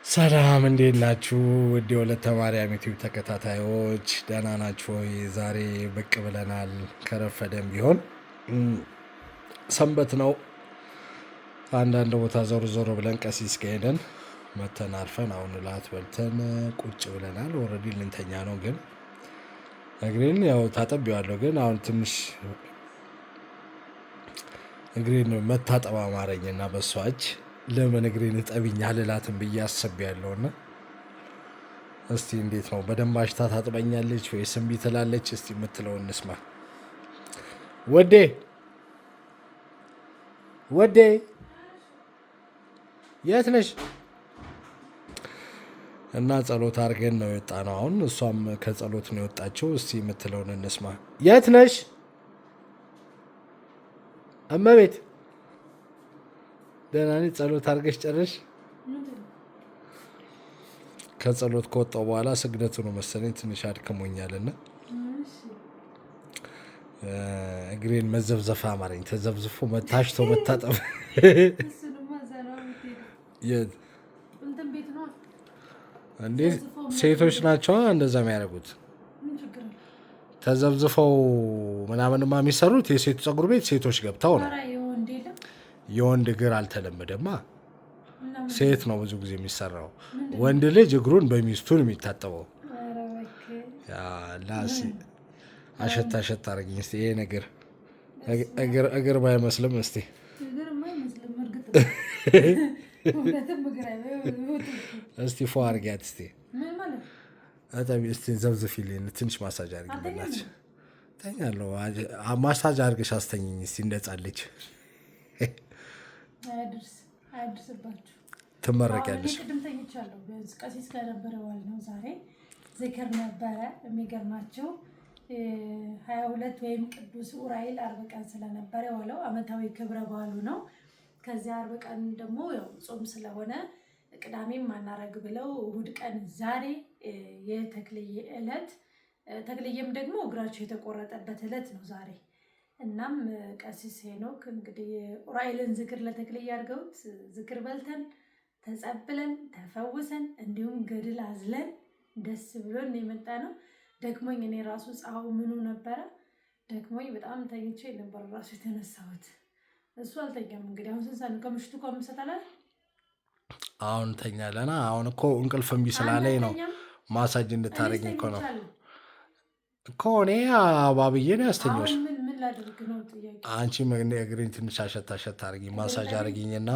ሰላም እንዴት ናችሁ? ውድ የሁለት ማርያም ዩቲዩብ ተከታታዮች ደህና ናችሁ ወይ? ዛሬ ብቅ ብለናል። ከረፈደም ቢሆን ሰንበት ነው። አንዳንድ ቦታ ዞር ዞር ብለን ቀሲስ ከሄደን መተን አርፈን አሁን እላት በልተን ቁጭ ብለናል። ኦልሬዲ ልንተኛ ነው። ግን እግሬን ያው ታጠቢዋለሁ። ግን አሁን ትንሽ እግሬን መታጠብ አማረኝና በሷ እጅ ለምን እግሬን እጠቢኝ አልላትም ብዬ አስቤያለሁና እስቲ እንዴት ነው? በደንብ አሽታ ታጥበኛለች ወይስ እምቢ ትላለች? እስቲ የምትለውን እንስማ። ወዴ ወዴ የት ነሽ? እና ጸሎት አድርገን ነው የወጣ ነው። አሁን እሷም ከጸሎት ነው የወጣችው። እስቲ የምትለውን እንስማ። የት ነሽ እመቤት? ደህና ነኝ። ጸሎት አድርገሽ ጨረሽ? ከጸሎት ከወጣሁ በኋላ ስግደቱ ነው መሰለኝ ትንሽ አድክሞኛልና እግሬን መዘብዘፍ አማረኝ። ተዘብዝፎ ታሽቶ መታጠብ እንዴት ሴቶች ናቸው እንደዛ የሚያደርጉት? ተዘብዝፈው ምናምንማ የሚሰሩት የሴት ፀጉር ቤት ሴቶች ገብተው ነው። የወንድ እግር አልተለመደማ። ሴት ነው ብዙ ጊዜ የሚሰራው። ወንድ ልጅ እግሩን በሚስቱን የሚታጠበው። አሸታ አሸታ አድርጊኝ እስኪ። ይሄ ነገር እግር ባይመስልም እስኪ እስቲ ፎ አድርጊያት እስኪ። እስቲ ዘብዝፊልኝ፣ ትንሽ ማሳጅ አድርጊ። ተኛለሁ። ማሳጅ አድርገሽ አስተኝኝ እስኪ እንደጻለች ትመረቂያለሽ። ቅድም ተኝቻለሁ። ቢያንስ ቀሲስ ጋር ነበረ ዋል ነው። ዛሬ ዝክር ነበረ። የሚገርማቸው 22 ወይም ቅዱስ ኡራኤል 40 ቀን ስለነበረ ዋለው አመታዊ ክብረ በዓሉ ነው። ከዚያ 40 ቀን ደግሞ ያው ጾም ስለሆነ ቅዳሜም ማናረግ ብለው እሑድ ቀን ዛሬ የተክልዬ ዕለት፣ ተክልዬም ደግሞ እግራቸው የተቆረጠበት ዕለት ነው ዛሬ። እናም ቀሲስ ሄኖክ እንግዲህ ኡራኤልን ዝክር ለተክልዬ አድርገውት ዝክር በልተን ተጸብለን ተፈውሰን እንዲሁም ገድል አዝለን ደስ ብሎን የመጣ ነው። ደክሞኝ እኔ ራሱ ፀሐዩ ምኑ ነበረ ደክሞኝ በጣም ተኝቼ ነበር ራሱ የተነሳሁት። እሱ አልተኛም። እንግዲህ አሁን ስንት ሰዓት ነው? ከምሽቱ እኮ አምስት ሰዓት አላል። አሁን ተኛለና አሁን እኮ እንቅልፍ እምቢ ስላለኝ ነው ማሳጅ እንድታረጊ እኮ ነው እኮ እኔ አባብዬ ነው ያስተኛሽ። አንቺ እግሬን ትንሽ አሸታ አሸታ አድርጊ፣ ማሳጅ አድርጊኝና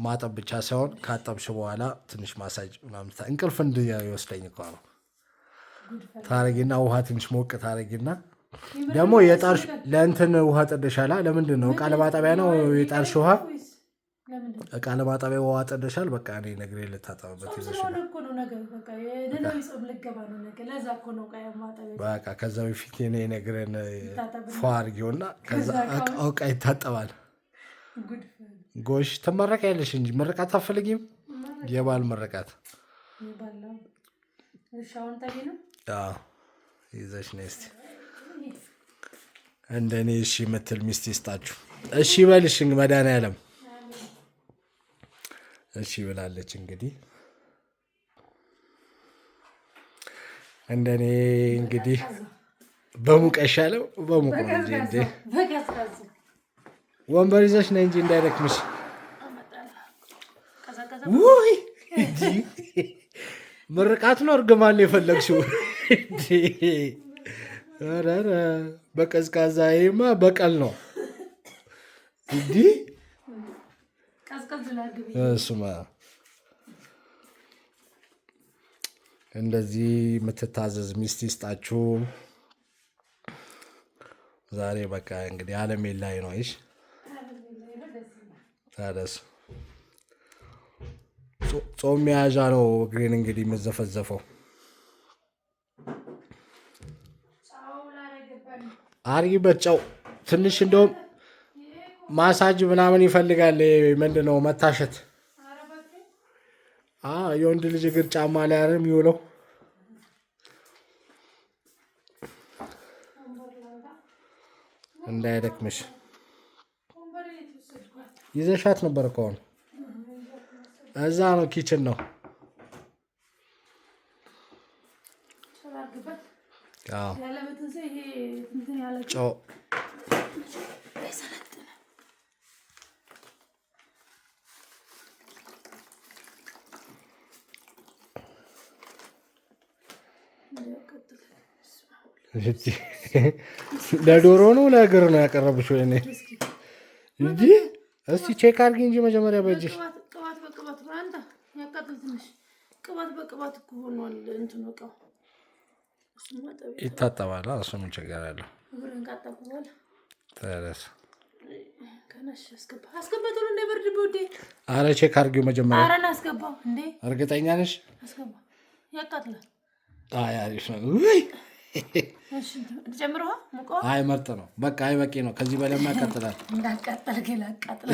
ማጠብ ብቻ ሳይሆን ካጠብሽ በኋላ ትንሽ ማሳጅ ምናምን እንቅልፍ እንዲወስደኝ እኮ ነው። ታረጊና ውሃ ትንሽ ሞቅ ታረጊና ደግሞ የጣርሽ ለእንትን ውሃ ጥደሻላ። ለምንድን ነው? እቃ ለማጠቢያ ነው የጣርሽ ውሃ? እቃ ለማጠቢያ ውሃ ጥደሻል። በቃ እኔ ነግሬ ልታጠብበት ይዘሽል። በቃ ከዛ በፊት እኔ ነግረን ፏ አድርጊውና ከዛ እቃ ይታጠባል። ጎሽ ትመረቂያለሽ እንጂ ምርቃት አትፈልጊም? የባል ምርቃት ይዘሽ ነይ እስኪ። እንደኔ እሺ የምትል ሚስት ይስጣችሁ። እሺ በልሽ መድኃኒዓለም እሺ ብላለች። እንግዲህ እንደኔ እንግዲህ በሙቅ አይሻለው? በሙቅ ነው እንጂ ወንበር ይዘሽ ነይ እንጂ እንዳይደክምሽ። ውይ እንጂ ምርቃት ነው እርግማን የፈለግሽው? ኧረ በቀዝቃዛ ይሄማ በቀል ነው እንዲህ እሱማ እንደዚህ የምትታዘዝ ሚስት ይስጣችሁ። ዛሬ በቃ እንግዲህ ዓለም ላይ ነው። አይሽ ታደስ ጾም መያዣ ነው እግሬን እንግዲህ የምዘፈዘፈው። አርጊበት ጨው ትንሽ እንደውም ማሳጅ ምናምን ይፈልጋል። ምንድን ነው መታሸት? የወንድ ልጅ እግር ጫማ ላይ አይደል የሚውለው? እንዳይደክምሽ ይዘሻት ነበር እኮ አሁን እዛ ነው ኪችን ነው አድርግበት። አዎ ያለበትን ሰው ይሄ እንትን ያለ ጨው የሰለጠነ ለዶሮ ነው ለእግር ነው ያቀረብሽው? እኔ እንጂ እስቲ ቼክ አድርጊ እንጂ መጀመሪያ በእጅሽ ቅባት በቅባት አንተ ያቃጥል ትንሽ ቅባት በቅባት እኮ ሆኗል። እንትኑ እቃው ይታጠባል። እሱ ምን ችግር አለው? እግርን ካጠብኩ በኋላ ተረስ ከነሽ አስገባ ቶሎ እንዳይበርድ በውዴ። ኧረ ቼክ አድርጊው መጀመሪያ። ኧረ ና አስገባ እንዴ! እርግጠኛ ነሽ? አስገባ። ያቃጥላል። አይ አሪፍ ነው። ውይ እሺ ጨምረዋ ሙቀዋ። አይ መርጥ ነው በቃ። አይ በቂ ነው። ከዚህ በላይ ያቃጥላል። እንዳቃጠል ግን አቃጥል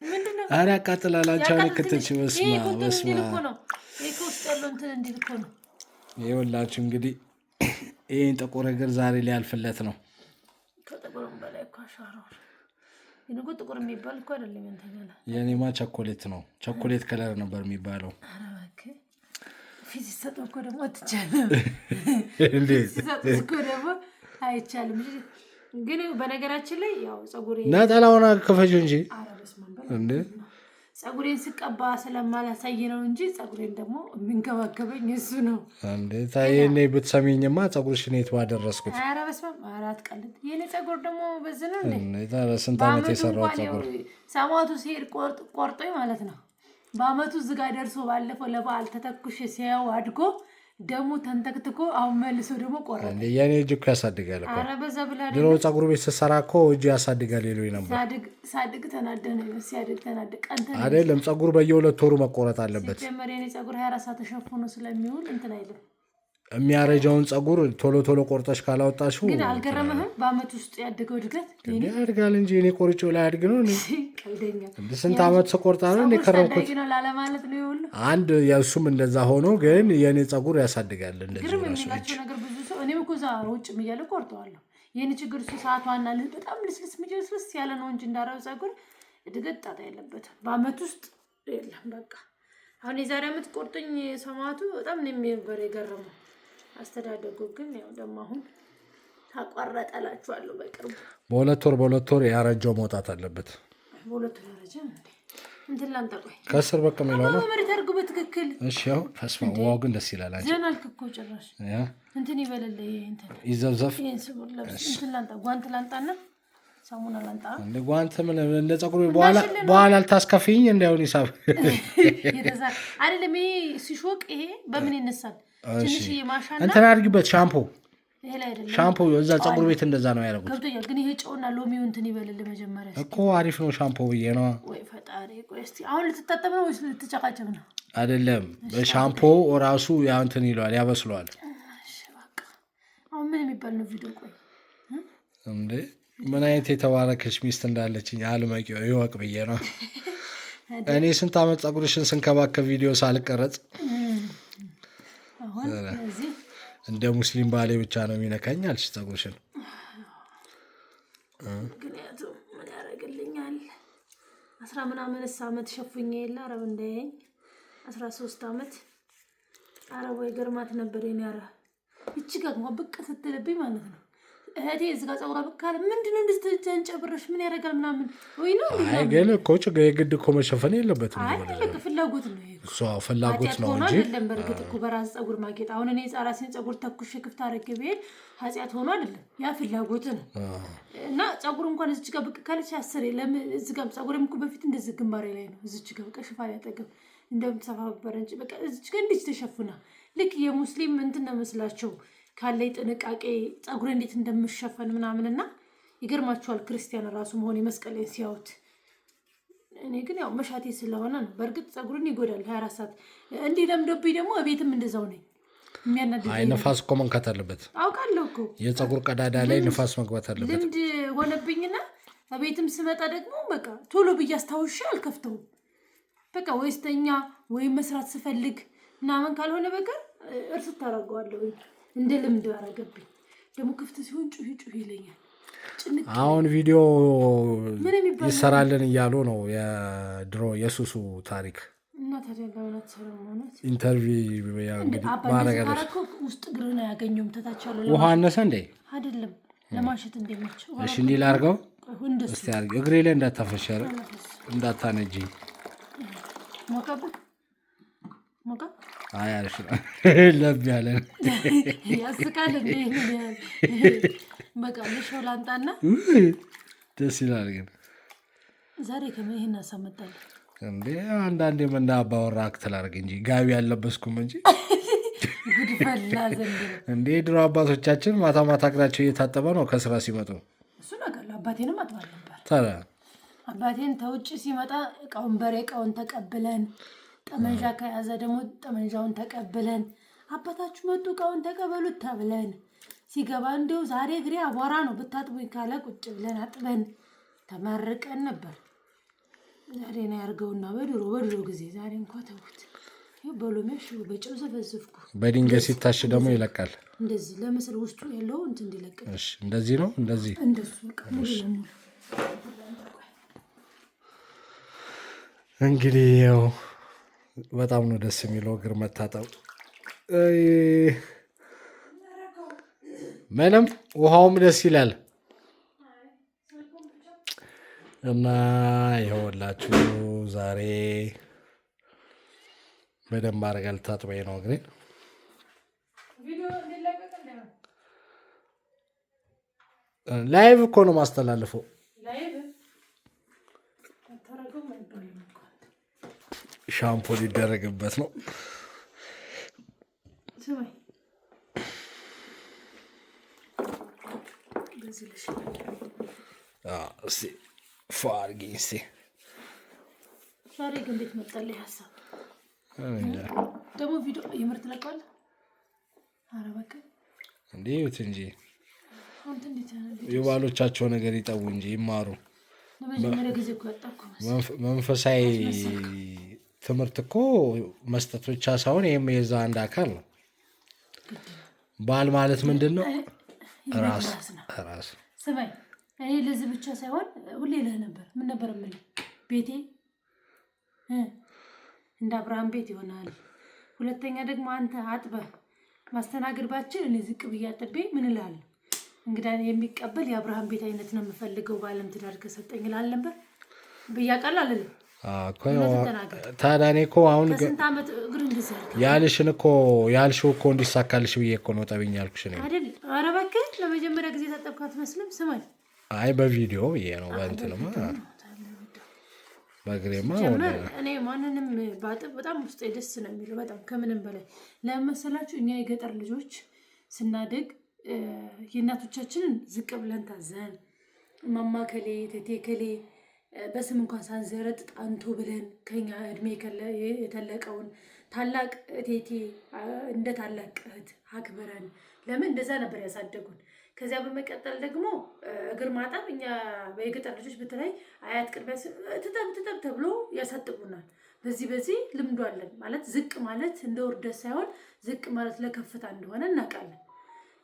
ምንድነው? ኧረ ያቃጥላል። አንቺ አሁን ክትች በስማ በስማ ነው። ይሄ ውስጥ ያለው እንትን እንዲል እኮ ነው። ይኸውላችሁ እንግዲህ ይሄን ጥቁር እግር ዛሬ ሊያልፍለት ነው። ከጥቁርም በላይ እኮ አሻራው ይንቁ ጥቁር የሚባል እኮ አይደለም። እንተኛላ የኔማ ቸኮሌት ነው። ቸኮሌት ከለር ነበር የሚባለው። ኧረ እባክህ ፊት ሲሰጠው እኮ ደግሞ አትቻልም እንዴ? ሲሰጠው እኮ ደግሞ አይቻልም። ግን በነገራችን ላይ ያው ጸጉሬ ነጠላውን ክፈሽ እንጂ እንዴ ጸጉሬን ስቀባ ስለማላሳይ ነው እንጂ ጸጉሬን ደግሞ የሚንከባከበኝ እሱ ነው። እንዴ ታየኔ ብትሰሚኝማ ጸጉርሽን የት ባደረስኩት። ኧረ በስመ አብ አራት ቀልድ። የኔ ጸጉር ደግሞ በዚህ ነው እንዴ? ስንት ዓመት የሰራው ጸጉር ሰማቱ ሲሄድ ቆርጦኝ ማለት ነው። በአመቱ እዚህ ጋር ደርሶ ባለፈው ለበዓል ተተኩሽ ሲያው አድጎ ደግሞ ተንተክትኮ አሁን መልሶ ደግሞ ቆረጠ። የኔ እጅ እኮ ያሳድጋል እኮ። ኧረ በዛ ብላ ድሮ ጸጉር ቤት ስትሰራ እኮ እጅ ያሳድጋል ይሉኝ ነበር። ሳድግ ተናደነ ሲያድግ ተናደቀ አይደለም። ጸጉር በየ2 ወሩ መቆረጥ አለበት። ሲጀመር የኔ ጸጉር 24 ሰዓት ተሸፍኖ ስለሚውል እንትን አይልም። የሚያረጃውን ጸጉር ቶሎ ቶሎ ቆርጠሽ ካላወጣሽው ግን አልገረምህም? በአመት ውስጥ ያደገው እድገት ያድጋል እንጂ እኔ ቆርጬው ላይ አድግ ነው እንዴ? ቀልደኛ ስንት ዓመት ስቆርጣ ነው እንዴ ከረምኩት? ላለማለት ነው ይሁን አንድ የእሱም እንደዛ ሆኖ ግን የኔ ጸጉር ያሳድጋል እንደዚህ ግርም ነው። የሚላቸው ነገር ብዙ ሰው እኔም እኮ እዛ ውጭ እያለ ቆርጠዋለሁ። ይህን ችግር እሱ ሰዓቷና በጣም ልስልስ ምጅልስልስ ያለ ነው እንጂ እንዳረው ጸጉር እድገት ጣጣ የለበትም። በአመት ውስጥ የለም በቃ። አሁን የዛሬ አመት ቆርጦኝ ሰማቱ በጣም ነው የሚበር የገረመው። አስተዳደጉ ግን ያው ደግሞ አሁን ታቋረጠላችኋለሁ በቅርቡ። በሁለት ወር ያረጀው መውጣት አለበት። በሁለት ወር ያረጀ እንትን ላምጣ። ቆይ ከስር በቃ የሚለው ነው መሬት አድርጉ በትክክል። እሺ ያው ተስፋ ዋው ግን ደስ ይላል። አንቺ ዘናልክ እኮ ጭራሽ እንትን ይበለለ እንትን ይዘብዘፍ እንትን ላምጣ። ጓንት ላምጣና ሳሙና ላምጣ። እንደ ጓንት ምን እንደ ጸጉሩ በኋላ አልታስከፊኝ እንዳይሆን ይሳብ አይደለም። ይሄ ሲሾቅ ይሄ በምን ይነሳል? ትንሽ የማሻና እንትን አድርጊበት ሻምፖ ይሄ ላይ አይደለም ሻምፖ እዛ ጸጉር ቤት እንደዛ ነው ያደረጉት። ገብቶኛል። ግን ይሄ ጨውና ሎሚው እንትን ይበልልህ መጀመሪያ እኮ አሪፍ ነው ሻምፖ ብዬ ነው። ወይ ፈጣሪ። ቆይ እስቲ አሁን ልትታጠብ ነው ወይስ ልትጨቃጨቅ ነው? አይደለም ሻምፖ ራሱ ያ እንትን ይለዋል ያበስለዋል። እሺ በቃ አሁን ምን የሚባል ነው ቪዲዮ? ቆይ እንዴ ምን አይነት የተባረከች ሚስት እንዳለችኝ አልመቂው ይወቅ ብዬ ነው። እኔ ስንት ዓመት ጸጉርሽን ስንከባከብ ቪዲዮ ሳልቀረጽ አሁን እዚህ እንደ ሙስሊም ባሌ ብቻ ነው የሚነካኝ አልሽ ጸጉርሽን። ምክንያቱም ምን ያደርግልኛል 10 ምናምን ዓመት ሸፉኝ የለ አረብ እንዳያኝ 13 ዓመት አረብ ወይ ገርማት ነበር የኔ አረ እቺ ጋር ብቅ ስትልብኝ ማለት ነው። እህቴ እዚህ ጋር ጸጉሯ ብቅ ካለ ምንድነው እንደዚህ ተንጨብረሽ ምን ያደርጋል ምናምን ወይ ነው። አይ ግን እኮ የግድ እኮ መሸፈን የለበትም። አይ ፍላጎት ነው ይሄ እሷ ፍላጎት ነው እንጂ አይደለም። በርግጥ እኮ በራስ ጸጉር ማጌጥ አሁን እኔ ራሴን ጸጉር ተኩሽ ክፍት አድርጌ ብሄድ ኃጢአት ሆኖ አይደለም። ያ ፍላጎት ነው። እና ጸጉር እንኳን እዚህ ጋር ብቅ ካለች አስር ለምን እዚህ ጋር ጸጉሬም እኮ በፊት እንደዚህ ግንባሬ ላይ ነው እዚህ ጋር በቃ ሽፋን ያጠገብ እንደምትሰፋበር እንጂ በቃ እዚህ ጋር እንዴት ተሸፍና ልክ የሙስሊም እንትን ነው መስላቸው ካለይ ጥንቃቄ ጸጉር እንዴት እንደምሸፈን ምናምንና ይገርማቸዋል። ክርስቲያን ራሱ መሆን የመስቀሌን ሲያዩት እኔ ግን ያው መሻቴ ስለሆነ ነው። በርግጥ ጸጉርን ይጎዳል 24 ሰዓት እንዲህ ለምዶብኝ ደግሞ እቤትም እንደዛው ነኝ። የሚያናድድ አይ ንፋስ እኮ መንካት አለበት። አውቃለሁ እኮ የጸጉር ቀዳዳ ላይ ንፋስ መግባት አለበት። ልምድ ሆነብኝና እቤትም ስመጣ ደግሞ በቃ ቶሎ ብዬ አስታውሼ አልከፍተውም። በቃ ወይስተኛ ወይም መስራት ስፈልግ ምናምን ካልሆነ በቀር እርስ ታደርገዋለሁ። እንደ ልምድ አደረገብኝ። ደግሞ ክፍት ሲሆን ጩሂ ይለኛል። አሁን ቪዲዮ ይሰራልን እያሉ ነው የድሮ የሱሱ ታሪክ እና ታዲያ ለምን አትሰራም? ማለት ኢንተርቪው ያ እንግዲህ ማረጋለሽ ውስጥ ግርና ያገኘውም ተታቻለው ውሃ አነሰ እንዴ? አይደለም ለማሸት እንደሚመች። እሺ እንዲህ ላድርገው እስቲ አድርጊ። እግሬ ላይ እንዳታፈሻረ እንዳታነጂ። ሞቃ አይ አሪፍ ነው። ለብ ያለ ያስቃል እንዴ? በቃ ለሾው ላንጣና ደስ ይላል። ግን ዛሬ ከመይህን አሳመጣለሁ እንዴ? አንዳንዴ ምን አባወራ አክተል አድርግ እንጂ ጋቢ ያለበስኩም እንጂ ጉድ ፈላ ዘንድ እንዴ። ድሮ አባቶቻችን ማታ ማታ እግራቸው እየታጠበ ነው ከስራ ሲመጡ። እሱ ነገር አባቴንም አጥባል ነበር። ታዲያ አባቴን ተውጭ ሲመጣ እቃውን በሬ እቃውን ተቀብለን ጠመንጃ ከያዘ ደግሞ ጠመንጃውን ተቀብለን አባታችሁ መጡ እቃውን ተቀበሉት ተብለን ሲገባ እንዲሁ ዛሬ እግሬ አቧራ ነው ብታጥቡኝ ካለ ቁጭ ብለን አጥበን ተመርቀን ነበር። ዛሬ ነው ያርገውና በድሮ ጊዜ ዛሬ እንኳን ተውት። በሎሜሽ በጨው ዘፈዝፍኩ። በድንጋይ ሲታሽ ደግሞ ይለቃል። እንደዚህ ለምስል ውስጡ ያለው እንትን እንዲለቅ። እሺ እንደዚህ ነው እንደዚህ እንደሱ ሙሉ ለሙሉ እንግዲህ ያው በጣም ነው ደስ የሚለው እግር መታጠብ። ምንም ውሃውም ደስ ይላል። እና ይኸውላችሁ ዛሬ በደንብ አድርጋ ልታጥበኝ ነው እግሬን። ላይቭ እኮ ነው ማስተላልፈው። ሻምፖ ሊደረግበት ነው። እስኪ ፏ አድርጊኝ እስኪ። ዛሬ ግን እንዴት መጣልህ ሀሳብ? ደግሞ ቪዲዮ የምር ትለቀዋለህ? ኧረ በቃ እንዴ ይሁት እንጂ የባሎቻቸው ነገር ይጠቡ እንጂ ይማሩ። ለመጀመሪያ ጊዜ እኮ ያጣኩ መንፈሳዊ ትምህርት እኮ መስጠት ብቻ ሳይሆን ይህም የዛ አንድ አካል ነው። ባል ማለት ምንድን ነው? ራስ ስማኝ፣ እኔ ለዚህ ብቻ ሳይሆን ሁሌ ልህ ነበር። ምን ነበር የምልህ? ቤቴ እንደ አብርሃም ቤት ይሆናል። ሁለተኛ ደግሞ አንተ አጥበህ ማስተናገድ ባችል እኔ ዝቅ ብዬ አጥቤ ምን እላለሁ? እንግዳ የሚቀበል የአብርሃም ቤት አይነት ነው የምፈልገው ባለም ትዳር ከሰጠኝ እላለሁ ነበር ብያቃል አለልም። ታዲያ እኔ እኮ አሁን ከስንት ዓመት እግር እንደዚህ ያልሽን እኮ ያልሽው እኮ እንዲሳካልሽ ብዬ እኮ ነው ጠብኝ ያልኩሽ ነው አይደል? ኧረ እባክህ ለመጀመሪያ ጊዜ ታጠብኩ አትመስልም። ስማኝ፣ አይ በቪዲዮ ብዬ ነው በእንትንማ በእግሬማ እኔ ማንንም ባጥብ በጣም ውስጤ ደስ ነው የሚለው። በጣም ከምንም በላይ ለመሰላችሁ እኛ የገጠር ልጆች ስናድግ የእናቶቻችንን ዝቅ ብለን ታዘን ማማከሌ ቴቴከሌ በስም እንኳን ሳንዘረጥ ጣንቶ ብለን ከኛ እድሜ የተለቀውን ታላቅ ቴቴ እንደ ታላቅ እህት አክብረን ለምን እንደዛ ነበር ያሳደጉን። ከዚያ በመቀጠል ደግሞ እግር ማጠብ እኛ በየገጠር ልጆች በተለይ አያት ቅድሚያ ትጠብ ተብሎ ያሳጥቡናል። በዚህ ልምዱ አለን። ማለት ዝቅ ማለት እንደ ውርደት ሳይሆን ዝቅ ማለት ለከፍታ እንደሆነ እናውቃለን።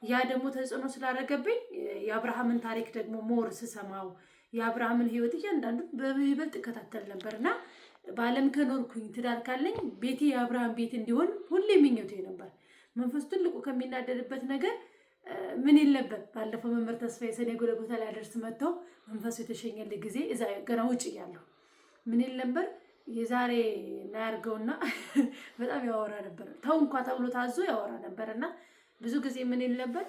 ያ ደግሞ ተጽዕኖ ስላደረገብኝ የአብርሃምን ታሪክ ደግሞ ሞር ስሰማው የአብርሃምን ሕይወት እያንዳንዱ በይበልጥ እከታተል ነበርና በዓለም ከኖርኩኝ ትዳር ካለኝ ቤቴ የአብርሃም ቤት እንዲሆን ሁሌ ምኞቴ ነበር። መንፈስ ትልቁ ከሚናደድበት ነገር ምን ይል ነበር? ባለፈው መምህር ተስፋዬ ሰኔ ጎልጎታ ላይ አደርስ መጥተው መንፈሱ የተሸኘልኝ ጊዜ እዛ ገና ውጭ እያለሁ ምን ይል ነበር? የዛሬ እናያርገውና በጣም ያወራ ነበር። ተው እንኳ ተብሎ ታዞ ያወራ ነበርና ብዙ ጊዜ ምን ይል ነበር?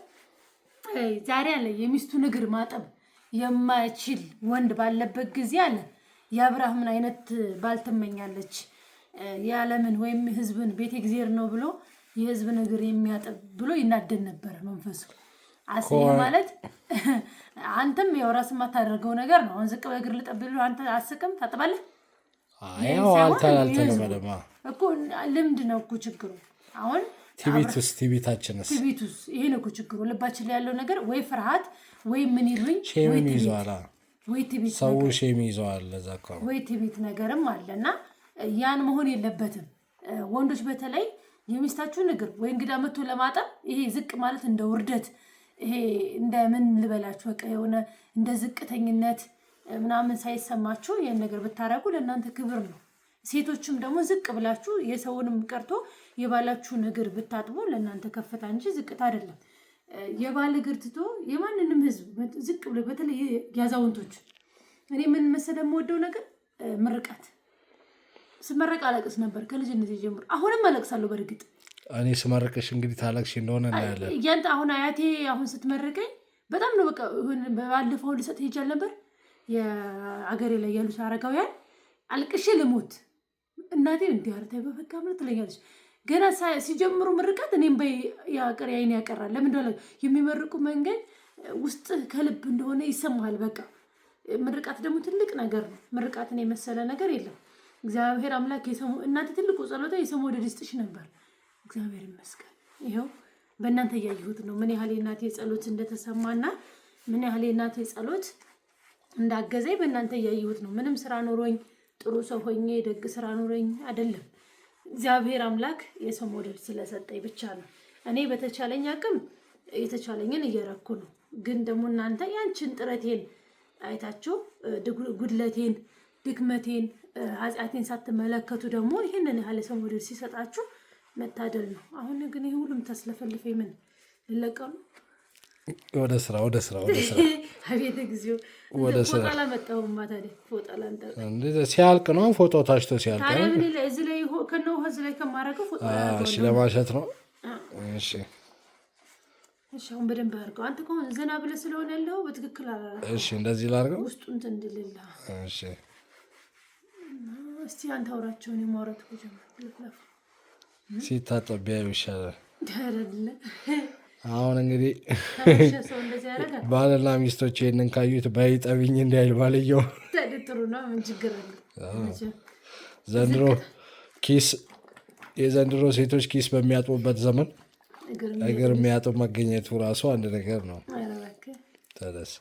ዛሬ አለ የሚስቱን እግር ማጠብ የማይችል ወንድ ባለበት ጊዜ አለ የአብርሃምን አይነት ባልትመኛለች የዓለምን ወይም ህዝብን ቤተ እግዚአብሔር ነው ብሎ የህዝብን እግር የሚያጥብ ብሎ ይናደድ ነበር መንፈሱ። አስይ ማለት አንተም ያው ራስህ የማታደርገው ነገር ነው። አሁን ዝቅ በእግር ልጠብ ብሎ አንተ አስቅም ታጥባለህ? አዎ አልተለማ እኮ ልምድ ነው እኮ ችግሩ። አሁን ቲቪታችንስ ይሄ ነው እኮ ችግሩ። ልባችን ላይ ያለው ነገር ወይ ፍርሃት ወይ ምን ይሉኝ ሼም ይዟል። ወይ ቲቪት ሰው ሼም ይዟል። ለዛ እኮ ወይ ቲቪት ነገርም አለና ያን መሆን የለበትም። ወንዶች በተለይ የሚስታችሁን እግር ወይ እንግዳ መጥቶ ለማጠብ ይሄ ዝቅ ማለት እንደ ውርደት ይሄ እንደ ምን ልበላችሁ በቃ የሆነ እንደ ዝቅተኝነት ምናምን ሳይሰማችሁ ይሄን ነገር ብታረጉ ለእናንተ ክብር ነው። ሴቶችም ደግሞ ዝቅ ብላችሁ የሰውንም ቀርቶ የባላችሁን እግር ብታጥቦ ለእናንተ ከፍታ እንጂ ዝቅታ አይደለም። የባል እግር ትቶ የማንንም ህዝብ ዝቅ ብሎ በተለይ ያዛውንቶች እኔ ምን መሰለህ የምወደው ነገር ምርቃት ስመረቅ አለቅስ ነበር ከልጅነት ጀምሮ። አሁንም አለቅሳለሁ። በእርግጥ እኔ ስመርቅሽ እንግዲህ ታለቅሽ እንደሆነ እናያለን። ያንተ አሁን አያቴ አሁን ስትመርቀኝ በጣም ነው በቃ ባለፈው ልሰጥ ሄጃል ነበር የአገሬ ላይ ያሉት አረጋውያን አልቅሼ ልሞት እናቴ እንዲህ አርታይ በፈካ ምን ትለኛለች። ገና ሲጀምሩ ምርቃት እኔም ያቀር ያይን ያቀራል። ለምን እንደሆነ የሚመርቁ መንገድ ውስጥ ከልብ እንደሆነ ይሰማሃል። በቃ ምርቃት ደግሞ ትልቅ ነገር ነው። ምርቃትን የመሰለ ነገር የለም። እግዚአብሔር አምላክ እናንተ ትልቁ ጸሎታ የሰው መውደድ ይስጥሽ ነበር። እግዚአብሔር ይመስገን። ይኸው በእናንተ እያየሁት ነው ምን ያህል የእናቴ ጸሎት እንደተሰማና ምን ያህል የእናቴ ጸሎት እንዳገዘኝ በእናንተ እያየሁት ነው። ምንም ስራ ኖሮኝ ጥሩ ሰው ሆኜ ደግ ስራ ኖሮኝ አይደለም። እግዚአብሔር አምላክ የሰው መውደድ ስለሰጠኝ ብቻ ነው። እኔ በተቻለኝ አቅም የተቻለኝን እየረኩ ነው። ግን ደግሞ እናንተ ያንቺን ጥረቴን አይታችሁ ጉድለቴን፣ ድክመቴን፣ ኃጢአቴን ሳትመለከቱ ደግሞ ይህንን ያህል ሰው መውደድ ሲሰጣችሁ መታደል ነው። አሁን ግን ይሄ ሁሉም ተስለፈልፈኝ ምን ልለቀው ነው? ወደ ስራ አቤት ጊዜው ወደ ስራ አላመጣሁም። ታዲያ ፎጣ ላንጠር እንዴ ሲያልቅ ነው ፎቶ ታሽቶ ሲያልቅ ታዲያ ምን ላይ እዚህ ላይ ከነው እዚህ ላይ ከማረገው ፎጣ እሺ ለማሸት ነው። እሺ አሁን በደንብ አድርገው። አንተ ከሆነ ዘና ብለህ ስለሆነ ያለው በትክክል አላላ። እሺ እንደዚህ ላድርገው ውስጡ እንትን እንድልላ። እሺ እስቲ አንተ አውራቸውን የማውራት ጀምር። ሲታጠብ ቢያዩ ይሻላል አይደለ? አሁን እንግዲህ ባልና ሚስቶች ይሄንን ካዩት ባይጠብኝ እንዳይል ባልየው ጥሩ ነው። ምን ችግር አለ? ዘንድሮ የዘንድሮ ሴቶች ኪስ በሚያጥቡበት ዘመን እግር የሚያጥብ መገኘቱ ራሱ አንድ ነገር ነው። ተደስ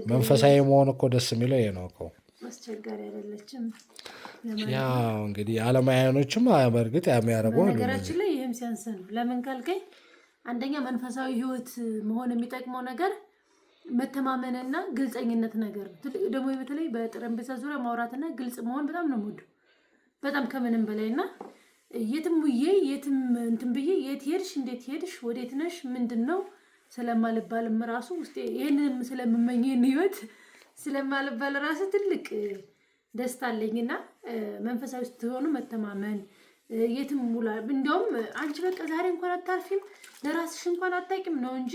መንፈሳዊ መሆን እኮ ደስ የሚለው ይሄ ነው እኮ። አስቸጋሪ አይደለችም። ያው እንግዲህ አለማያኖችም በእርግጥ የሚያደርጉ ነገራችን ላይ ይህም ሲያንስ ነው። ለምን ካልከኝ አንደኛ መንፈሳዊ ህይወት መሆን የሚጠቅመው ነገር መተማመንና ግልፀኝነት ነገር ደግሞ በተለይ በጠረጴዛ ዙሪያ ማውራትና ግልጽ መሆን በጣም ነው የምወደው። በጣም ከምንም በላይና የትም ውዬ የትም እንትን ብዬ የት ሄድሽ፣ እንዴት ሄድሽ፣ ወዴት ነሽ፣ ምንድን ነው ስለማልባልም ራሱ ውስጤ ይሄንን ስለምመኝ ህይወት ስለማልባል ራሱ ትልቅ ደስታ አለኝና መንፈሳዊ ስትሆኑ መተማመን የትም ሙላ እንደውም አንቺ በቃ ዛሬ እንኳን አታርፊም ለራስሽ እንኳን አታውቂም ነው እንጂ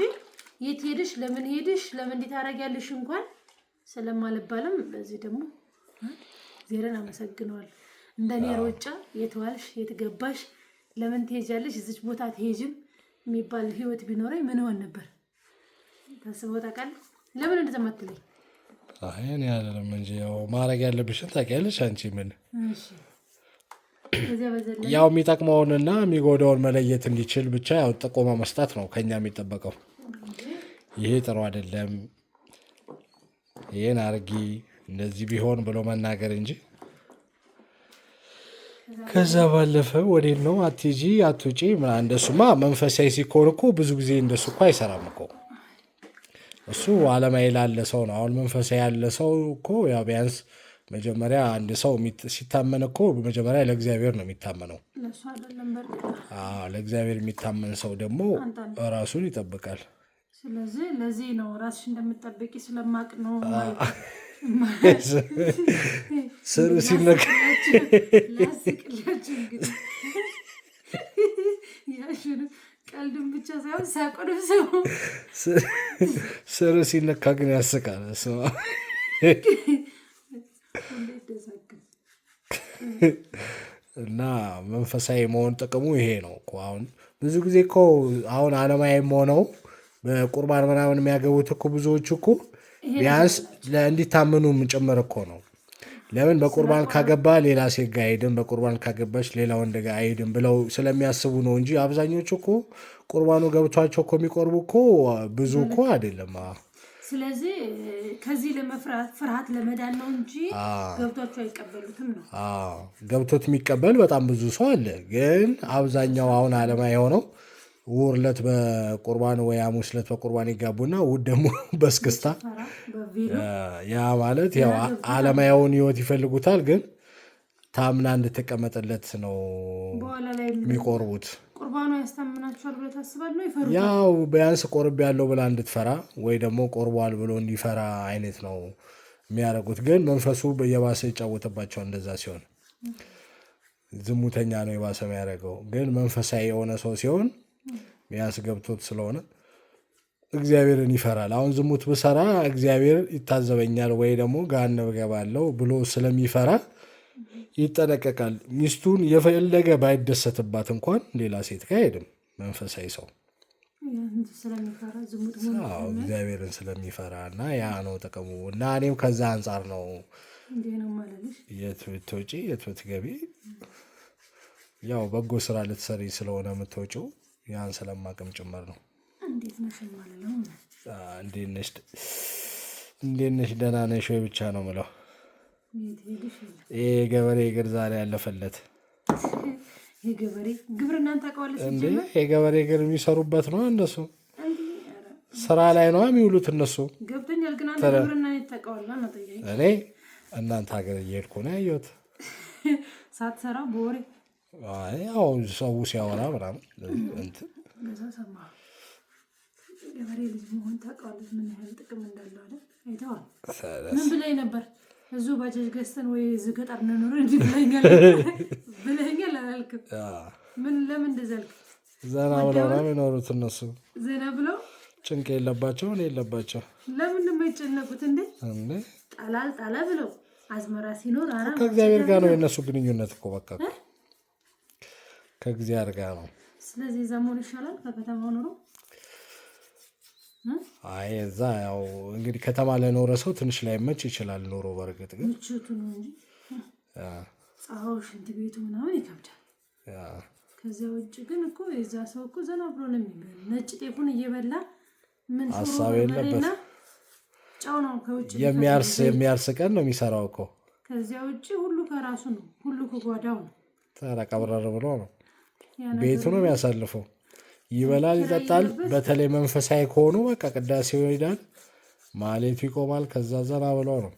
የት ሄድሽ፣ ለምን ሄድሽ፣ ለምን ታረጋለሽ እንኳን ስለማልባልም በዚህ ደግሞ ዜረን አመሰግነዋለሁ። እንደኔ ሮጫ የትዋልሽ የትገባሽ ለምን ትሄጃለሽ እዚች ቦታ ትሄጂም የሚባል ህይወት ቢኖረኝ ምን ሆን ነበር? ታስበው ታውቃለህ? ለምን እንደተማትለኝ እኔ አይደለም እንጂ ያው ማድረግ ያለብሽን ታውቂያለሽ አንቺ። ምን ያው የሚጠቅመውንና የሚጎዳውን መለየት እንዲችል ብቻ ያው ጥቆማ መስጠት ነው ከኛ የሚጠበቀው። ይሄ ጥሩ አይደለም፣ ይሄን አርጊ፣ እንደዚህ ቢሆን ብሎ መናገር እንጂ ከዛ ባለፈ ወዴት ነው አትጂ አትውጪ ምናምን። እንደሱማ መንፈሳዊ ሲኮን እኮ ብዙ ጊዜ እንደሱ እኮ አይሰራም እኮ። እሱ ዓለማዊ ላለ ሰው ነው። አሁን መንፈሳዊ ያለ ሰው እኮ ያው ቢያንስ መጀመሪያ አንድ ሰው ሲታመን እኮ መጀመሪያ ለእግዚአብሔር ነው የሚታመነው። ለእግዚአብሔር የሚታመን ሰው ደግሞ ራሱን ይጠብቃል። ስለዚህ ለዚህ ነው ራስሽ እንደምትጠብቂ ስለማቅ ነው። ስሩ ሲነካ ቀልድም ብቻ ሳይሆን ሳቁንም ሰው ስሩ ሲነካ ግን ያስቃል። እና መንፈሳዊ መሆን ጥቅሙ ይሄ ነው እኮ። አሁን ብዙ ጊዜ እኮ አሁን ዓለማዊም ሆነው በቁርባን ምናምን የሚያገቡት እኮ ብዙዎቹ እኮ ቢያንስ እንዲታመኑም ጭምር እኮ ነው። ለምን በቁርባን ካገባ ሌላ ሴት ጋር አይሄድም፣ በቁርባን ካገባች ሌላ ወንድ ጋር አይሄድም ብለው ስለሚያስቡ ነው እንጂ አብዛኞቹ እኮ ቁርባኑ ገብቷቸው እኮ የሚቆርቡ እኮ ብዙ እኮ አይደለም። ስለዚህ ከዚህ ለመፍራት ፍርሃት ለመዳን ነው እንጂ ገብቷቸው አይቀበሉትም ነው። ገብቶት የሚቀበል በጣም ብዙ ሰው አለ። ግን አብዛኛው አሁን ዓለማዊ የሆነው ውር ዕለት በቁርባን ወይ ሐሙስ ዕለት በቁርባን ይጋቡና ውድ ደግሞ በስክስታ ያ ማለት ያው ዓለማዊውን ህይወት ይፈልጉታል። ግን ታምና እንድትቀመጥለት ነው በኋላ ላይ የሚቆርቡት። ቁርባኑ ያስታምናቸዋል ብለህ ታስባለህ? ይፈሩታል። ያው ቢያንስ ቆርብ ያለው ብላ እንድትፈራ ወይ ደግሞ ቆርቧል ብሎ እንዲፈራ አይነት ነው የሚያደርጉት። ግን መንፈሱ የባሰ ይጫወትባቸዋል። እንደዛ ሲሆን ዝሙተኛ ነው የባሰ የሚያደርገው። ግን መንፈሳዊ የሆነ ሰው ሲሆን ቢያንስ ገብቶት ስለሆነ እግዚአብሔርን ይፈራል። አሁን ዝሙት ብሰራ እግዚአብሔር ይታዘበኛል ወይ ደግሞ ገሃነም እገባለሁ ብሎ ስለሚፈራ ይጠነቀቃል። ሚስቱን የፈለገ ባይደሰትባት እንኳን ሌላ ሴት ጋር አይሄድም። መንፈሳዊ ሰው እግዚአብሔርን ስለሚፈራ እና ያ ነው ጥቅሙ። እና እኔም ከዛ አንጻር ነው የት ብትወጪ የት ብትገቢ ያው በጎ ስራ ልትሰሪ ስለሆነ የምትወጪው ያን ስለማቅም ጭምር ነው። እንዴት ነሽ ደህና ነሽ ወይ ብቻ ነው ምለው። ይሄ ገበሬ እግር ዛሬ ያለፈለት የገበሬ እግር የሚሰሩበት ነው። እነሱ ስራ ላይ ነው የሚውሉት። እነሱ እኔ እናንተ ሀገር እየሄድኩ ነው ያየሁት። ሳትሰራ በወሬ ያው ሰው ሲያወራ ምናምን ገበሬ ልጅ መሆን ታውቃለች፣ ምን ያህል ጥቅም እንዳለው አይደል? አይተዋል። ምን ብለኝ ነበር? እዚሁ ባጃጅ ገዝተን ወይ እዚህ ገጠር እንኖር እንጂ ብለኸኛል አላልክም? ምን ለምን እንደዛ አልክ? ዘና ብለው ነው የሚኖሩት እነሱ። ዘና ብለው ጭንቅ የለባቸው ምን የለባቸው። ለምን እንደማይጨነቁት እንዴ? ጣላ ብለው አዝመራ ሲኖር ከእግዚአብሔር ጋር ነው የእነሱ ግንኙነት እኮ በቃ ከእግዚአብሔር ጋር ነው። ስለዚህ እዛ መሆን ይሻላል ከከተማው ኑሮ። አይ እዛ ያው እንግዲህ ከተማ ለኖረ ሰው ትንሽ ላይመች ይችላል ኑሮ። በእርግጥ ግን ምቾቱ ነው እንጂ ፀሐዩ፣ ሽንት ቤቱ ምናምን ይከብዳል። ከዚያ ውጭ ግን እኮ የዛ ሰው እኮ ዘና ብሎ ነው የሚበላ። ነጭ ጤፉን እየበላ ምን ሀሳብ የለበት። ጫው ነው ከውጭ የሚያርስ ቀን ነው የሚሰራው እኮ። ከዚያ ውጭ ሁሉ ከራሱ ነው፣ ሁሉ ከጓዳው ነው። ተረቀብረር ብሎ ነው ቤቱ ነው የሚያሳልፈው። ይበላል፣ ይጠጣል። በተለይ መንፈሳዊ ከሆኑ በቃ ቅዳሴው ይሄዳል፣ ማሌቱ ይቆማል። ከዛ ዘና ብሎ ነው።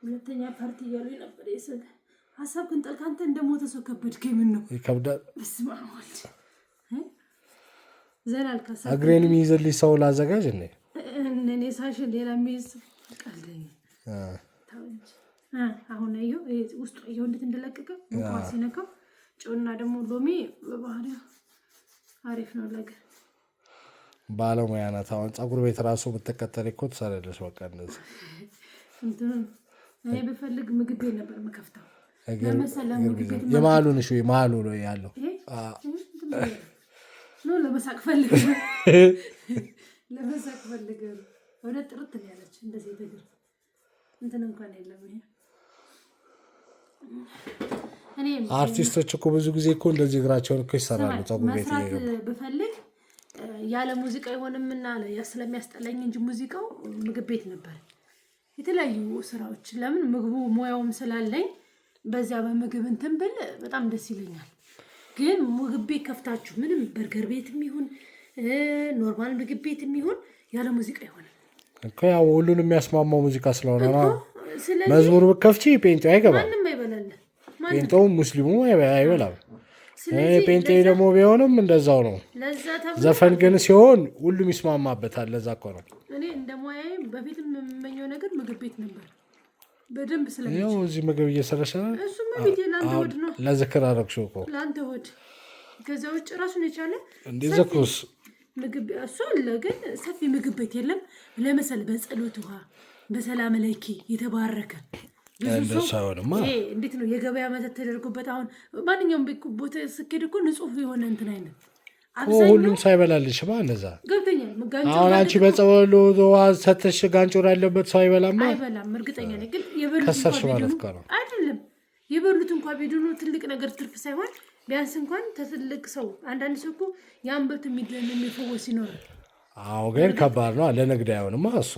ሁለተኛ ፓርቲ እያሉ ነበር። ሀሳብ ግን ጠልቅ። አንተ እንደሞተ ሰው ከበድከኝ። ምን ነው ይከብዳል። በስመ አብ ወልድ ዘናል ከሳ እግሬን የሚይዝልኝ ሰው ላዘጋጅ እኔ ሳሽን ሌላ የሚይዝ ቀልደኝ ታውንጂ አሁን አየሁ ውስጡ አየሁ እንዴት እንደለቀቀ ሙቀት ሲነካው ጨውና ደግሞ ሎሚ በባህሪው አሪፍ ነው። ለገ ባለሙያ ናት። አሁን ፀጉር ቤት ራሱ ብትቀጠሪ እኮ ትሰራለች። በቃ እንደዚህ እኔ ብፈልግ ምግብ ቤት ነበር የምከፍተው። የማሉን እሺ ማሉ ነው ያለው። ነው ለመሳቅ ፈልግ ወደ ጥርት ነው ያለች እንደዚህ ተገር እንትን እንኳን የለም። ይሄ አርቲስቶች እኮ ብዙ ጊዜ እኮ እንደዚህ እግራቸውን እኮ ይሰራሉ ፀጉር ቤት ይገባ። ብፈልግ ያለ ሙዚቃ ይሆንምና ስለሚያስጠላኝ እንጂ ሙዚቃው ምግብ ቤት ነበር። የተለያዩ ስራዎች ለምን ምግቡ ሙያውም ስላለኝ በዚያ በምግብ እንትን ብል በጣም ደስ ይለኛል። ግን ምግብ ቤት ከፍታችሁ ምንም በርገር ቤትም ይሁን ኖርማል ምግብ ቤትም ይሁን ያለ ሙዚቃ ይሆናል እኮ። ያው ሁሉን የሚያስማማው ሙዚቃ ስለሆነ ነው። መዝሙር ብከፍቺ ጴንጤው አይገባም። ማንም አይበላል። ጴንጤው ሙስሊሙ አይበላም። ጴንጤ ደግሞ ቢሆንም እንደዛው ነው። ዘፈን ግን ሲሆን ሁሉም ይስማማበታል። ለዛ እኮ ነው እኔ እንደሞያዬ በፊትም የምመኘው ነገር ምግብ ቤት ነበር። በደንብ ስለዚህ ያው እዚህ ምግብ እየሰራሽ ነው። እሱማ ቤቴ ላንተ ሆድ ነው። ለዝክር አደረግሽው እኮ ላንተ ሆድ። ከዛ ውጭ ራሱን የቻለ እንዴ ዝክሩስ ምግብ እሱ አለ። ግን ሰፊ ምግብ ቤት የለም። ለምሳሌ በጸሎት ውሃ በሰላም ለኪ የተባረከ እንዴት ነው የገበያ መተት ተደርጎበት። አሁን ማንኛውም ቦታ ስኬድ እኮ ንጹህ የሆነ እንትን አይነት ሁሉም ሳይበላልሽ እንደዛ ገብተኛል። አሁን አንቺ በጸሎት ውሃ ሰተሽ ጋንጮር ያለበት ሰው አይበላማ። አይበላም እርግጠኛ ነኝ። ግን የበሉት ከሰርሽ ማለት ነው አይደለም። የበሉት እንኳን ቢድኑ ትልቅ ነገር ትርፍ ሳይሆን ቢያንስ እንኳን ትልቅ ሰው አንዳንድ ሰው እኮ ያንበት የሚፈወስ ይኖራል። አዎ ግን ከባድ ነው። ለንግድ አይሆንማ እሱ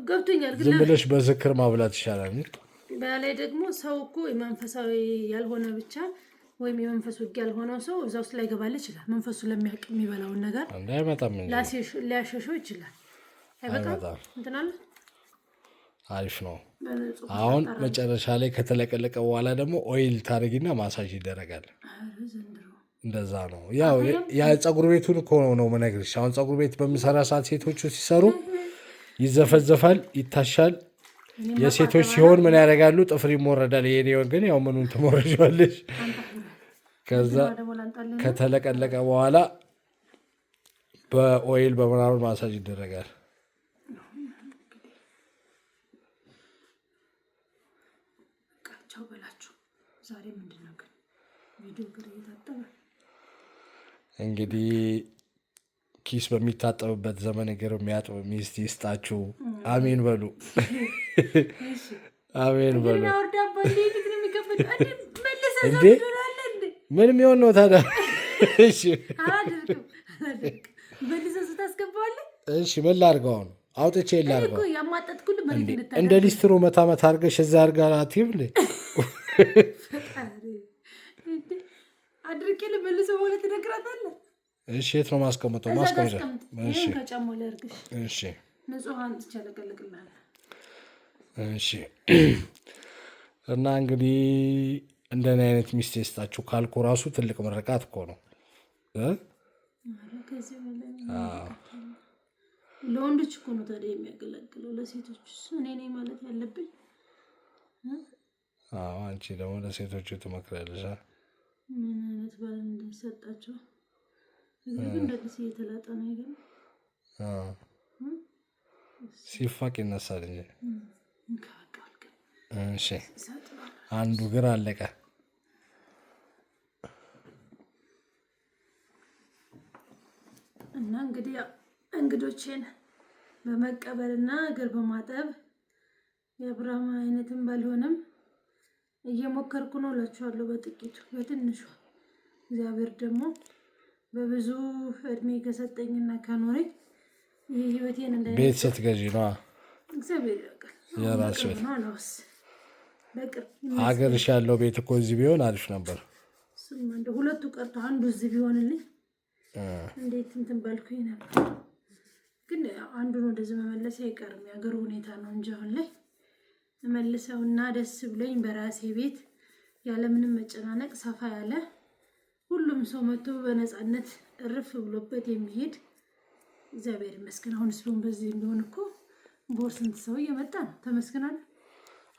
ገብቶኛል። ዝም ብለሽ በዝክር ማብላት ይሻላል። በላይ ደግሞ ሰው እኮ የመንፈሳዊ ያልሆነ ብቻ ወይም የመንፈስ ውጊያ ያልሆነው ሰው እዛ ውስጥ ላይ ገባል ይችላል። መንፈሱ ለሚያውቅ የሚበላውን ነገር እንዳይመጣም ሊያሸሸው ይችላል። አይበቃም እንትን አለ አሪፍ ነው። አሁን መጨረሻ ላይ ከተለቀለቀ በኋላ ደግሞ ኦይል ታደርጊና ማሳጅ ይደረጋል። እንደዛ ነው። ያው የፀጉር ቤቱን እኮ ነው የምነግርሽ። አሁን ፀጉር ቤት በምሰራ ሰዓት ሴቶቹ ሲሰሩ ይዘፈዘፋል፣ ይታሻል። የሴቶች ሲሆን ምን ያደርጋሉ? ጥፍር ይሞረዳል። ይሄ ግን ያው ምኑን ትሞረጃለሽ? ከዛ ከተለቀለቀ በኋላ በኦይል በምናምን ማሳጅ ይደረጋል። እንግዲህ ኪስ በሚታጠብበት ዘመን እግር የሚያጥብ ሚስት ይስጣችሁ። አሜን በሉ፣ አሜን በሉ። እንዴ ምን የሚሆን ነው ታዲያ? እሺ ምን ላድርገው? አሁን አውጥቼ ላድርገው? እንደ ሊስትሮ መታ መታ አድርገሽ እዛ አድርጋ አትይም እንዴ? አድርቄ ልመልሰው ሆነ ትነግራታለህ። እሺ የት ነው ማስቀመጠው? ማስቀመጫ። እሺ ከጫማው ላይ አድርገሽ። እሺ ንጹሃን ትቻለቀልቅልናል። እሺ እና እንግዲህ እንደኔ አይነት ሚስት ይስጣችሁ ካልኩ ራሱ ትልቅ ምርቃት እኮ ነው። ለወንዶች እኮ ነው ታዲያ የሚያገለግለው፣ ለሴቶች እኔ ነኝ ማለት ያለብኝ። አንቺ ደግሞ ለሴቶቹ ትመክሪያለሽ። ምን አይነት ባል እንደሰጣቸው ግን እንደዚህ እየተላጠ ነው ይገርም። ሲፋቅ ይነሳል እንጂ። እሺ አንዱ እግር አለቀ። እና እንግዲህ እንግዶቼን በመቀበልና እግር በማጠብ የአብርሃም አይነትም ባልሆንም እየሞከርኩ ነው እላችኋለሁ። በጥቂቱ በትንሹ እግዚአብሔር ደግሞ በብዙ እድሜ ከሰጠኝና ከኖረኝ ይህ ህይወቴን እንደ ቤት ስትገዢ ነው እግዚአብሔር ያውቃል። የራስሽ ቤት ነው። በቅርብ ሀገርሽ ያለው ቤት እኮ እዚህ ቢሆን አሪፍ ነበር። ስማ እንደ ሁለቱ ቀርቶ አንዱ እዚህ ቢሆንልኝ እንዴት እንትን ባልኩኝ ነበር። ግን አንዱን ወደዚህ መመለስ አይቀርም፣ የሀገሩ ሁኔታ ነው እንጂ አሁን ላይ መልሰውና ደስ ብሎኝ በራሴ ቤት ያለምንም መጨናነቅ ሰፋ ያለ ሁሉም ሰው መጥቶ በነፃነት እርፍ ብሎበት የሚሄድ እግዚአብሔር ይመስገን። አሁንስ ቢሆን በዚህ እንደሆነ እኮ ቦር ስንት ሰው እየመጣ ነው። ተመስገናል።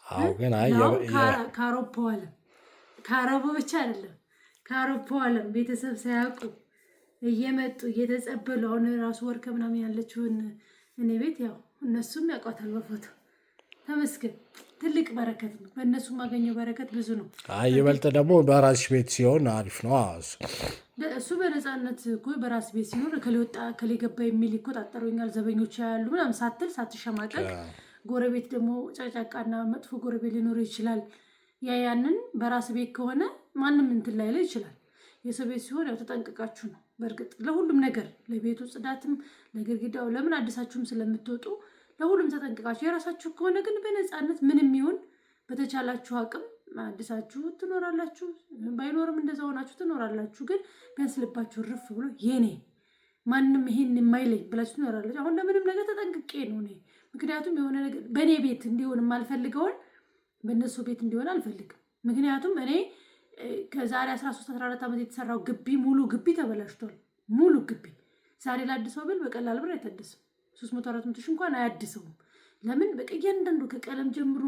አዎ ግን ከአውሮፓው ዓለም ከአረቡ ብቻ አይደለም ከአውሮፓው ዓለም ቤተሰብ ሳያውቁ እየመጡ እየተጸበሉ አሁን ራሱ ወር ከምናምን ያለችውን እኔ ቤት ያው እነሱም ያውቋታል በፎቶ። ተመስገን ትልቅ በረከት ነው። በእነሱ ማገኘው በረከት ብዙ ነው። ይበልጥ ደግሞ በራስሽ ቤት ሲሆን አሪፍ ነው። እሱ በነፃነት እኮ በራስ ቤት ሲኖር ከሊወጣ ከሊገባ የሚል ይቆጣጠሩኛል፣ ዘበኞች ያሉ ምናምን ሳትል ሳትሸማቀቅ። ጎረቤት ደግሞ ጫጫቃና መጥፎ ጎረቤት ሊኖር ይችላል። ያንን በራስ ቤት ከሆነ ማንም እንትን ላይ ይችላል። የሰው ቤት ሲሆን ያው ተጠንቅቃችሁ ነው። በእርግጥ ለሁሉም ነገር ለቤቱ ጽዳትም ለግድግዳው ለምን አዲሳችሁም ስለምትወጡ ለሁሉም ተጠንቅቃችሁ የራሳችሁ ከሆነ ግን በነፃነት ምንም ይሁን በተቻላችሁ አቅም አዲሳችሁ ትኖራላችሁ። ባይኖርም እንደዛ ሆናችሁ ትኖራላችሁ። ግን ቢያንስ ልባችሁ ርፍ ብሎ የኔ ማንም ይሄን የማይለኝ ብላችሁ ትኖራላችሁ። አሁን ለምንም ነገር ተጠንቅቄ ነው እኔ። ምክንያቱም የሆነ ነገር በእኔ ቤት እንዲሆን የማልፈልገውን በእነሱ ቤት እንዲሆን አልፈልግም። ምክንያቱም እኔ ከዛሬ 13-14 ዓመት የተሰራው ግቢ ሙሉ ግቢ ተበላሽቷል። ሙሉ ግቢ ዛሬ ላድሰው ብል በቀላል ብር አይታደስም። 300-400 ሺህ እንኳን አያድሰውም። ለምን በቃ እያንዳንዱ ከቀለም ጀምሮ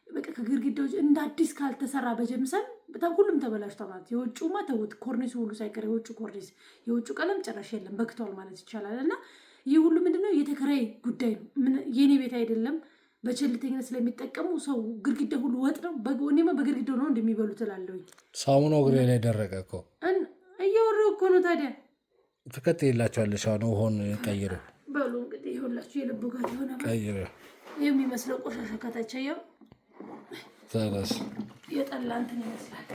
በቃ ከግድግዳዎች እንደ አዲስ ካልተሰራ በጀምሰን በጣም ሁሉም ተበላሽቷል ማለት። የውጭውማ ተውት፣ ኮርኒሱ ሁሉ ሳይቀር የውጭ ኮርኒስ የውጭ ቀለም ጨራሽ የለም፣ በክቷል ማለት ይቻላል። እና ይህ ሁሉ ምንድነው የተከራይ ጉዳይ ነው፣ የኔ ቤት አይደለም። በቸልተኝነት ስለሚጠቀሙ ሰው ግድግዳ ሁሉ ወጥ ነው። እኔማ በግድግዳው ነው እንደሚበሉ ትላለሁ። ሳሙናው እግሬ ላይ ደረቀ እኮ እያወራሁ እኮ ነው። ታዲያ ትከትይላቸዋለሽ። አሁን ውሃውን ቀይሩ በሉ እንግዲህ ይኸውላችሁ የልቡ ጋር የሆነ ቀይሩ የሚመስለው ቆሻሻ ከታቸየው ተረስ የጠላ እንትን ይመስላል።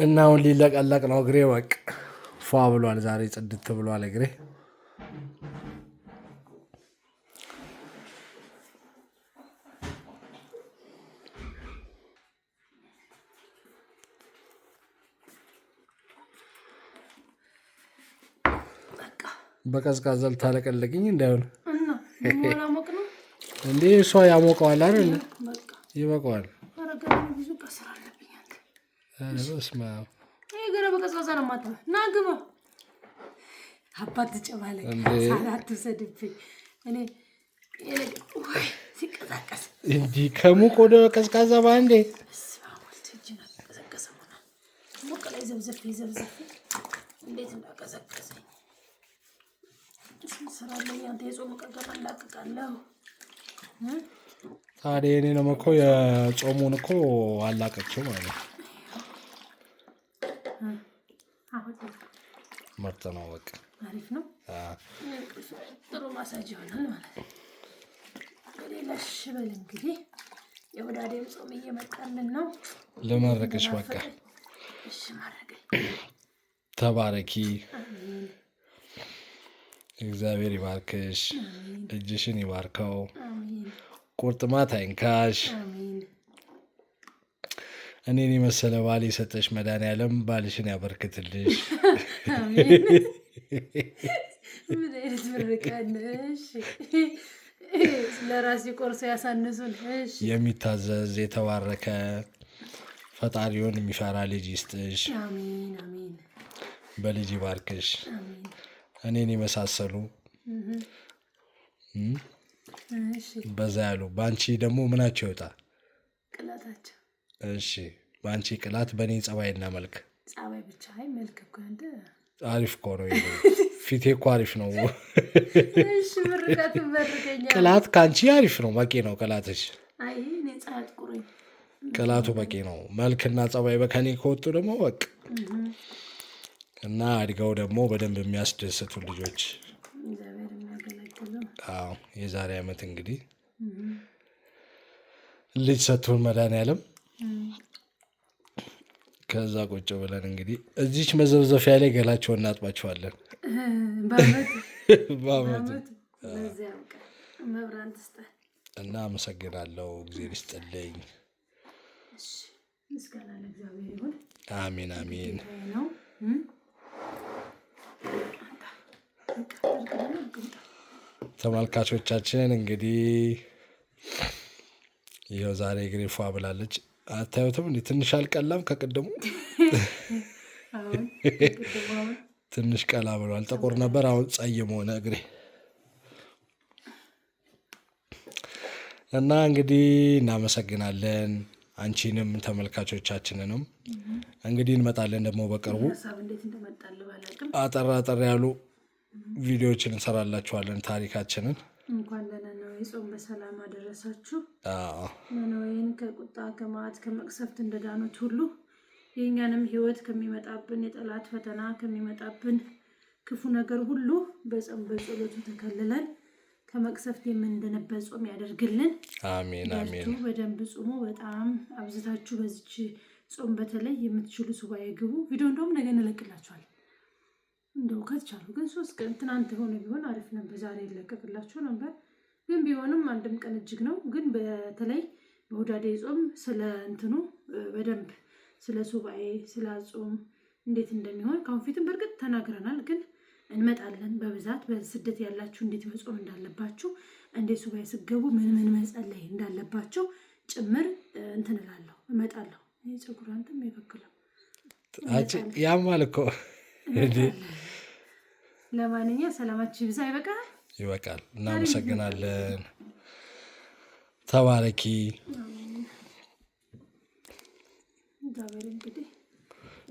እና አሁን ሊለቀለቅ ነው እግሬ። በቃ ፏ ብሏል ዛሬ፣ ጽድት ብሏል እግሬ። በቀዝቃዛ ልታለቀልቅኝ እንዳይሆን እና ሞላ ሞቅ ነው እንዴ? እሷ ያሞቀዋል አይደል? ይበቃዋል። ብዙ ቀስራ አለብኝ አንተ። በስመ አብ ይሄ ገና በቀዝቃዛ ነው የማታው። ና ግባ። አባት ትጨማለህ። ሳላት ትሰድብኝ እኔ ሲቀዛቀስ እንዲህ ከሙቅ ወደ ቀዝቃዛ ባንዴ ሙቅ ላይ ዘብዘፌ እንዴት እንዳቀዘቀዘኝ ስራ ላይ አንተ የጾም ቀቀማ እንዳቅቃለሁ። ታዲያ እኔንም እኮ የጾሙን እኮ አላቀችው ማለት ነው። ምርጥ ነው። በቃ አሪፍ ነው። ጥሩ ማሳጅ ይሆናል ማለት ነው። ሌላሽ በል እንግዲህ የወዳዴም ጾም እየመጣልን ነው። ልመርቅሽ በቃ እሺ ማረገኝ። ተባረኪ። እግዚአብሔር ይባርክሽ፣ እጅሽን ይባርከው፣ ቁርጥማት አይንካሽ። እኔን የመሰለ ባል የሰጠሽ መድኃኒዓለም ባልሽን ያበርክትልሽ። ምን አይነት ምርቃት ነሽ! ለራሴ ቆርሶ ያሳንሱን። የሚታዘዝ የተባረከ ፈጣሪውን የሚፈራ ልጅ ይስጥሽ። አሜን አሜን። በልጅ ይባርክሽ። እኔን የመሳሰሉ በዛ ያሉ በአንቺ ደግሞ ምናቸው ይወጣ? ቅላታቸው። እሺ በአንቺ ቅላት በእኔ ጸባይና መልክ። ጸባይ ብቻ አይ መልክ እኮ አንተ አሪፍ እኮ ነው። ፊቴ እኮ አሪፍ ነው። እሺ ምርቃት መርቀኛ። ቅላት ከአንቺ አሪፍ ነው፣ በቂ ነው ቅላትሽ። አይ እኔ ጻት ቁረኝ ቅላቱ በቂ ነው። መልክና ጸባይ በከኔ ከወጡ ደግሞ በቃ እና አድገው ደግሞ በደንብ የሚያስደስቱ ልጆች እግዚአብሔር የሚያገለግሉ። አዎ የዛሬ ዓመት እንግዲህ ልጅ ሰጥቶን መድኃኒዓለም ከዛ ቁጭ ብለን እንግዲህ እዚች መዘብዘፊያ ላይ ገላቸውን እናጥባቸዋለን። በአመቱ እና አመሰግናለሁ። እግዚአብሔር ይስጥልኝ። ምስጋና ለእግዚአብሔር ይሁን። አሜን አሜን። ተመልካቾቻችን እንግዲህ ይኸው ዛሬ እግሬ ፏ ብላለች። አታዩትም? እንዲህ ትንሽ አልቀላም? ከቅድሙ ትንሽ ቀላ ብሏል። ጥቁር ነበር፣ አሁን ጸይም ሆነ እግሬ። እና እንግዲህ እናመሰግናለን። አንቺንም ተመልካቾቻችንንም እንግዲህ እንመጣለን ደግሞ በቅርቡ አጠር አጠር ያሉ ቪዲዮዎችን እንሰራላችኋለን ታሪካችንን። እንኳን ለነነዌ ጾም በሰላም አደረሳችሁ። ነነዌን ከቁጣ ከመዓት ከመቅሰፍት እንደዳኑት ሁሉ የእኛንም ሕይወት ከሚመጣብን የጠላት ፈተና ከሚመጣብን ክፉ ነገር ሁሉ በጾም በጸሎቱ ተከልለን ከመቅሰፍት የምንድንበት ጾም ያደርግልን። አሜን አሜን። በደንብ ጾሙ። በጣም አብዝታችሁ በዚች ጾም በተለይ የምትችሉ ሱባኤ ግቡ። ቪዲዮ እንደውም ነገ እንለቅላችኋል። እንደው ከተቻሉ ግን 3 ቀን ትናንት ሆነ ቢሆን አሪፍ ነበር። ዛሬ ይለቀቅላችሁ ነበር ግን ቢሆንም አንድም ቀን እጅግ ነው። ግን በተለይ በሁዳዴ ጾም ስለ እንትኑ በደንብ ስለ ሱባኤ ስለ ጾም እንዴት እንደሚሆን ካሁን ፊትም በእርግጥ ተናግረናል። ግን እንመጣለን በብዛት በስደት ያላችሁ እንዴት መጾም እንዳለባችሁ፣ እንዴት ሱባኤ ስገቡ ምን ምን መጸለይ እንዳለባችሁ ጭምር እንትን እላለሁ እመጣለሁ። ፀጉር አንተም ይበክለው ያማል እኮ። ለማንኛውም ሰላማችሁ ይብዛ። ይበቃል ይበቃል። እናመሰግናለን። ተባረኪ።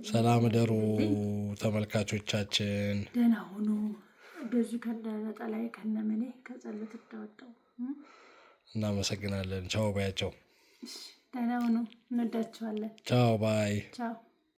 ሰላም ደሩ ተመልካቾቻችን፣ ደህና ሁኑ። በዚህ ከነነጣ ላይ ከነመኔ ከጸሎት ተወጣው። እናመሰግናለን። ቻው ባያቸው። ደህና ሁኑ። እንወዳችኋለን። ቻው ባይ። ቻው